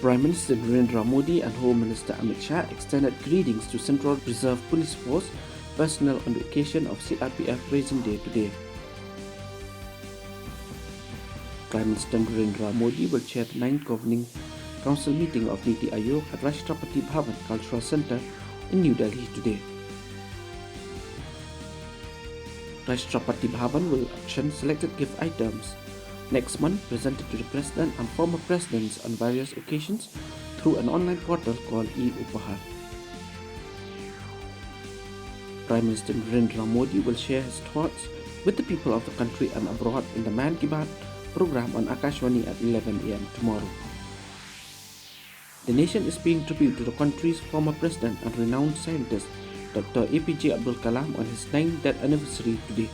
Prime Minister Narendra Modi and Home Minister Amit Shah extended greetings to Central Reserve Police Force personnel on the occasion of CRPF Raising Day today. Prime Minister Narendra Modi will chair the 9th Governing Council meeting of Niti Aayog at Ropati Bhavan Cultural Centre in New Delhi today. Ropati Bhavan will auction selected gift items next month presented to the President and former Presidents on various occasions through an online portal called e-Upahar. Prime Minister Narendra Modi will share his thoughts with the people of the country and abroad in the Man Ki Baat program on Akashwani at 11 am tomorrow. The nation is paying tribute to the country's former President and renowned scientist Dr. APJ Abdul Kalam on his 9th death anniversary today.